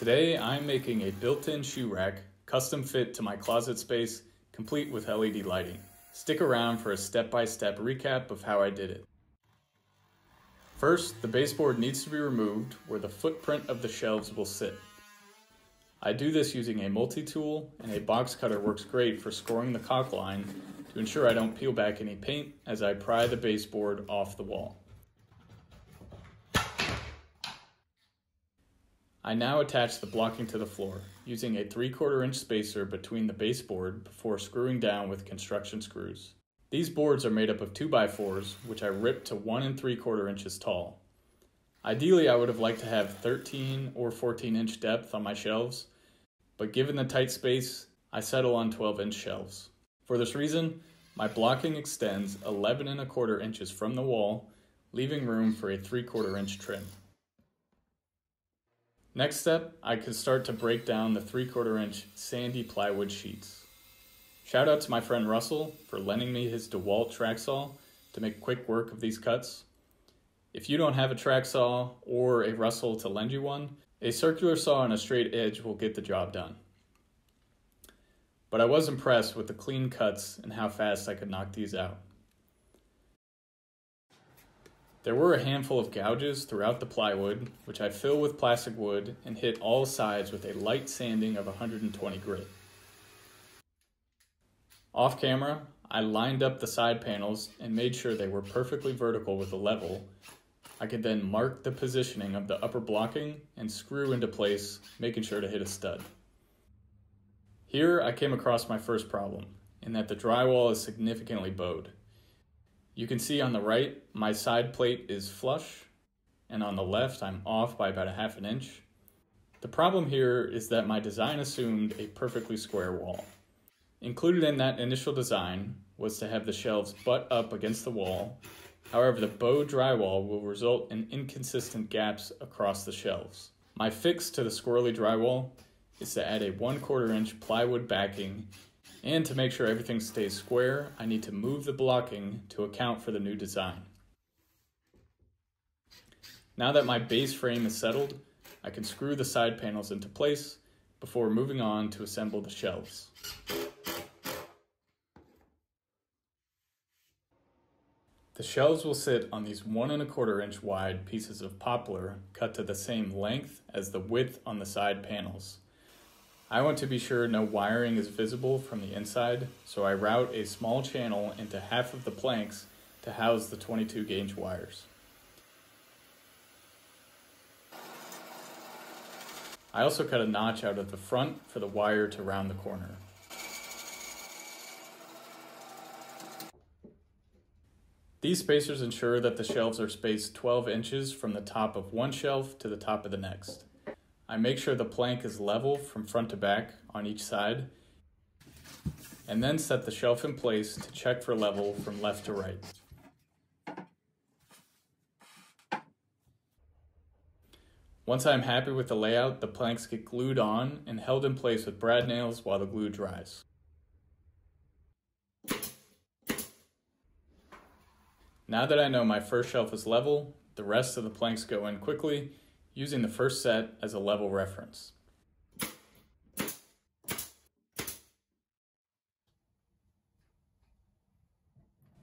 Today I'm making a built-in shoe rack, custom fit to my closet space, complete with LED lighting. Stick around for a step-by-step recap of how I did it. First, the baseboard needs to be removed where the footprint of the shelves will sit. I do this using a multi-tool, and a box cutter works great for scoring the caulk line to ensure I don't peel back any paint as I pry the baseboard off the wall. I now attach the blocking to the floor, using a 3/4 inch spacer between the baseboard before screwing down with construction screws. These boards are made up of 2x4s, which I ripped to 1 3/4 inches tall. Ideally, I would have liked to have 13 or 14 inch depth on my shelves, but given the tight space, I settle on 12-inch shelves. For this reason, my blocking extends 11 1/4 inches from the wall, leaving room for a 3/4 inch trim. Next step, I could start to break down the 3/4 inch sandy plywood sheets. Shout out to my friend Russell for lending me his DeWalt track saw to make quick work of these cuts. If you don't have a track saw or a Russell to lend you one, a circular saw on a straight edge will get the job done. But I was impressed with the clean cuts and how fast I could knock these out. There were a handful of gouges throughout the plywood, which I fill with plastic wood and hit all sides with a light sanding of 120 grit. Off camera, I lined up the side panels and made sure they were perfectly vertical with a level. I could then mark the positioning of the upper blocking and screw into place, making sure to hit a stud. Here I came across my first problem, in that the drywall is significantly bowed. You can see on the right, my side plate is flush, and on the left, I'm off by about 1/2 inch. The problem here is that my design assumed a perfectly square wall. Included in that initial design was to have the shelves butt up against the wall. However, the bowed drywall will result in inconsistent gaps across the shelves. My fix to the squirrely drywall is to add a 1/4 inch plywood backing, and to make sure everything stays square, I need to move the blocking to account for the new design. Now that my base frame is settled, I can screw the side panels into place before moving on to assemble the shelves. The shelves will sit on these 1 1/4 inch wide pieces of poplar cut to the same length as the width on the side panels. I want to be sure no wiring is visible from the inside, so I route a small channel into half of the planks to house the 22-gauge wires. I also cut a notch out of the front for the wire to round the corner. These spacers ensure that the shelves are spaced 12 inches from the top of one shelf to the top of the next. I make sure the plank is level from front to back on each side, and then set the shelf in place to check for level from left to right. Once I'm happy with the layout, the planks get glued on and held in place with brad nails while the glue dries. Now that I know my first shelf is level, the rest of the planks go in quickly, using the first set as a level reference.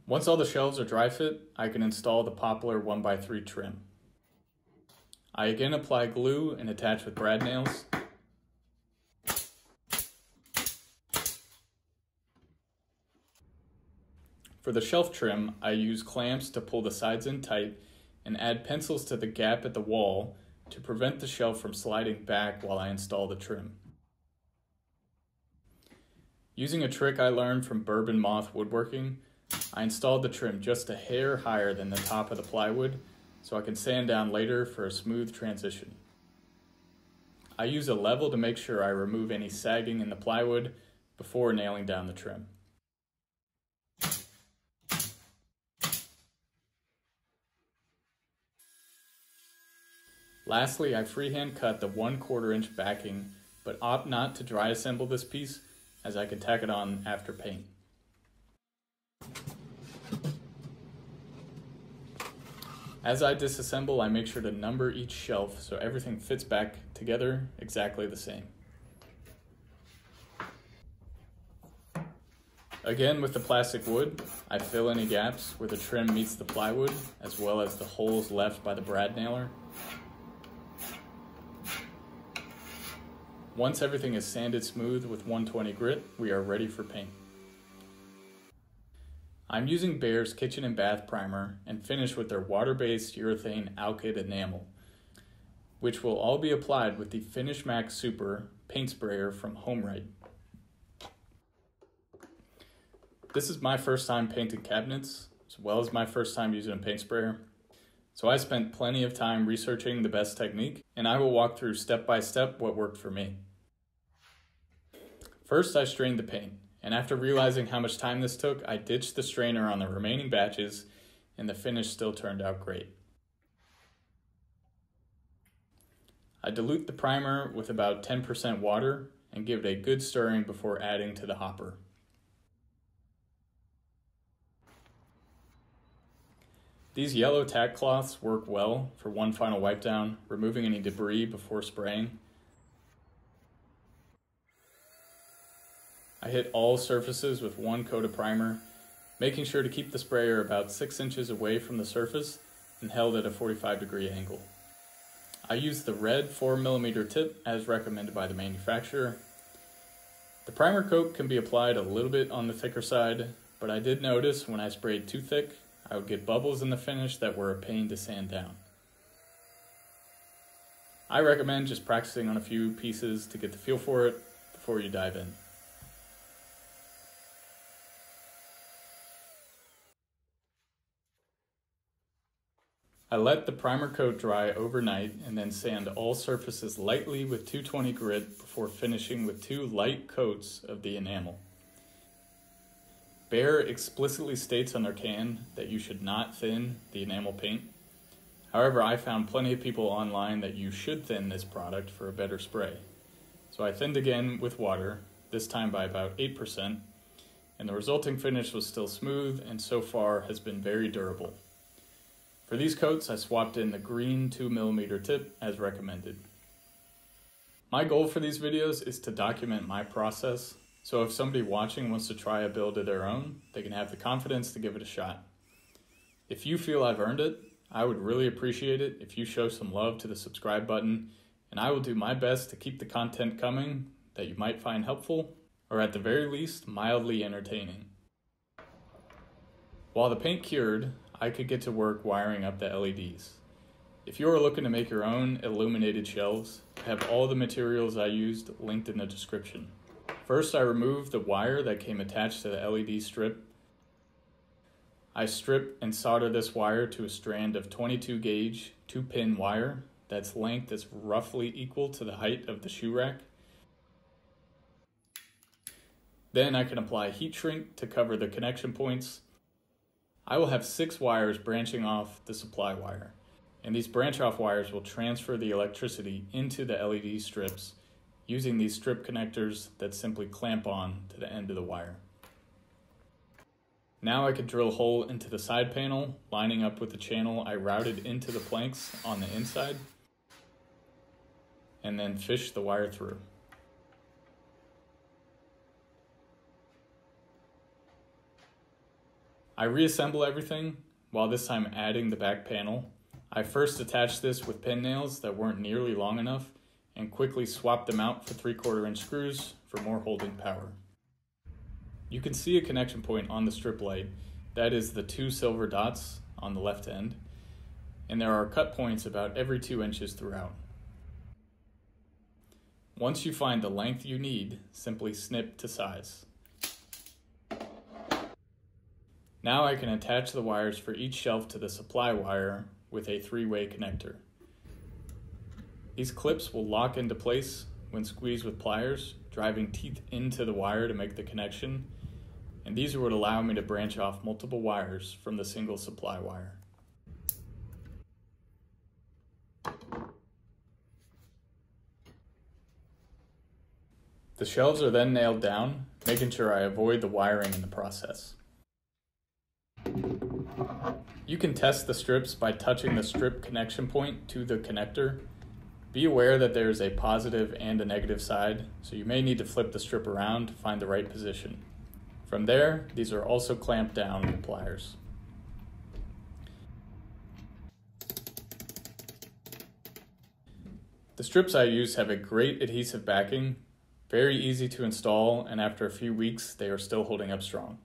Once all the shelves are dry fit, I can install the poplar 1x3 trim. I again apply glue and attach with brad nails. For the shelf trim, I use clamps to pull the sides in tight and add pencils to the gap at the wall to prevent the shelf from sliding back while I install the trim. Using a trick I learned from Bourbon Moth Woodworking, I installed the trim just a hair higher than the top of the plywood so I can sand down later for a smooth transition. I use a level to make sure I remove any sagging in the plywood before nailing down the trim. Lastly, I freehand cut the 1/4 inch backing, but opt not to dry assemble this piece as I can tack it on after paint. As I disassemble, I make sure to number each shelf so everything fits back together exactly the same. Again, with the plastic wood, I fill any gaps where the trim meets the plywood, as well as the holes left by the brad nailer. Once everything is sanded smooth with 120 grit, we are ready for paint. I'm using Behr's Kitchen and Bath Primer and finish with their water-based urethane alkyd enamel, which will all be applied with the Finish Max Super paint sprayer from HomeRite. This is my first time painting cabinets, as well as my first time using a paint sprayer. So I spent plenty of time researching the best technique, and I will walk through step by step what worked for me. First, I strained the paint, and after realizing how much time this took, I ditched the strainer on the remaining batches, and the finish still turned out great. I dilute the primer with about 10% water and give it a good stirring before adding to the hopper. These yellow tack cloths work well for one final wipe down, removing any debris before spraying. I hit all surfaces with one coat of primer, making sure to keep the sprayer about 6 inches away from the surface and held at a 45-degree angle. I used the red 4mm tip as recommended by the manufacturer. The primer coat can be applied a little bit on the thicker side, but I did notice when I sprayed too thick, I would get bubbles in the finish that were a pain to sand down. I recommend just practicing on a few pieces to get the feel for it before you dive in. I let the primer coat dry overnight and then sand all surfaces lightly with 220 grit before finishing with 2 light coats of the enamel. Behr explicitly states on their can that you should not thin the enamel paint. However, I found plenty of people online that you should thin this product for a better spray. So I thinned again with water, this time by about 8%, and the resulting finish was still smooth and so far has been very durable. For these coats, I swapped in the green 2mm tip as recommended. My goal for these videos is to document my process, so if somebody watching wants to try a build of their own, they can have the confidence to give it a shot. If you feel I've earned it, I would really appreciate it if you show some love to the subscribe button, and I will do my best to keep the content coming that you might find helpful, or at the very least, mildly entertaining. While the paint cured, I could get to work wiring up the LEDs. If you are looking to make your own illuminated shelves, I have all the materials I used linked in the description. First, I removed the wire that came attached to the LED strip. I strip and solder this wire to a strand of 22 gauge 2-pin wire that's length is roughly equal to the height of the shoe rack. Then I can apply heat shrink to cover the connection points. I will have 6 wires branching off the supply wire, and these branch off wires will transfer the electricity into the LED strips using these strip connectors that simply clamp on to the end of the wire. Now I can drill a hole into the side panel, lining up with the channel I routed into the planks on the inside, and then fish the wire through. I reassemble everything, while this time adding the back panel. I first attached this with pin nails that weren't nearly long enough and quickly swapped them out for 3/4 inch screws for more holding power. You can see a connection point on the strip light, that is the 2 silver dots on the left end, and there are cut points about every 2 inches throughout. Once you find the length you need, simply snip to size. Now I can attach the wires for each shelf to the supply wire with a 3-way connector. These clips will lock into place when squeezed with pliers, driving teeth into the wire to make the connection, and these would allow me to branch off multiple wires from the single supply wire. The shelves are then nailed down, making sure I avoid the wiring in the process. You can test the strips by touching the strip connection point to the connector. Be aware that there's a positive and a negative side, so you may need to flip the strip around to find the right position. From there, these are also clamped down with pliers. The strips I use have a great adhesive backing, very easy to install, and after a few weeks, they are still holding up strong.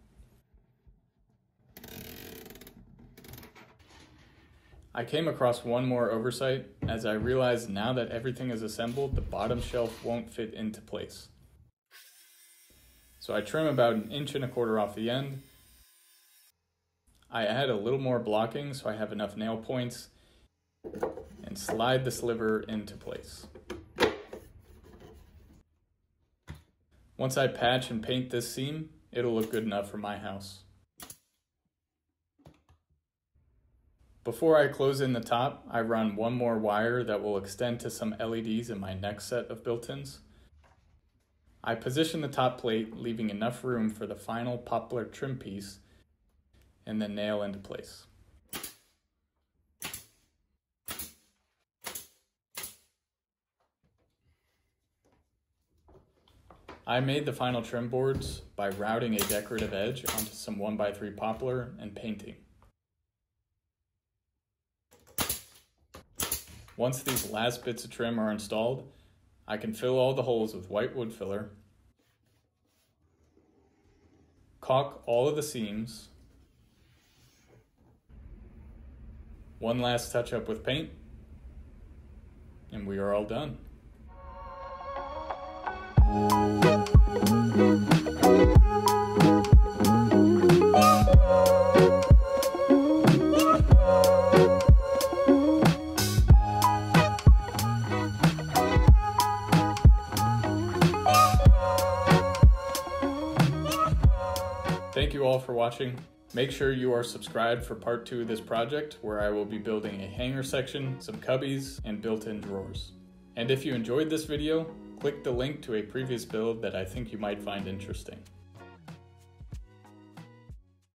I came across one more oversight as I realized now that everything is assembled, the bottom shelf won't fit into place. So I trim about 1.25 inches off the end. I add a little more blocking so I have enough nail points and slide the sliver into place. Once I patch and paint this seam, it'll look good enough for my house. Before I close in the top, I run one more wire that will extend to some LEDs in my next set of built-ins. I position the top plate, leaving enough room for the final poplar trim piece, and then nail into place. I made the final trim boards by routing a decorative edge onto some 1x3 poplar and painting. Once these last bits of trim are installed, I can fill all the holes with white wood filler, caulk all of the seams, one last touch up with paint, and we are all done. Thank you all for watching. Make sure you are subscribed for part 2 of this project, where I will be building a hanger section, some cubbies, and built-in drawers. And if you enjoyed this video, click the link to a previous build that I think you might find interesting.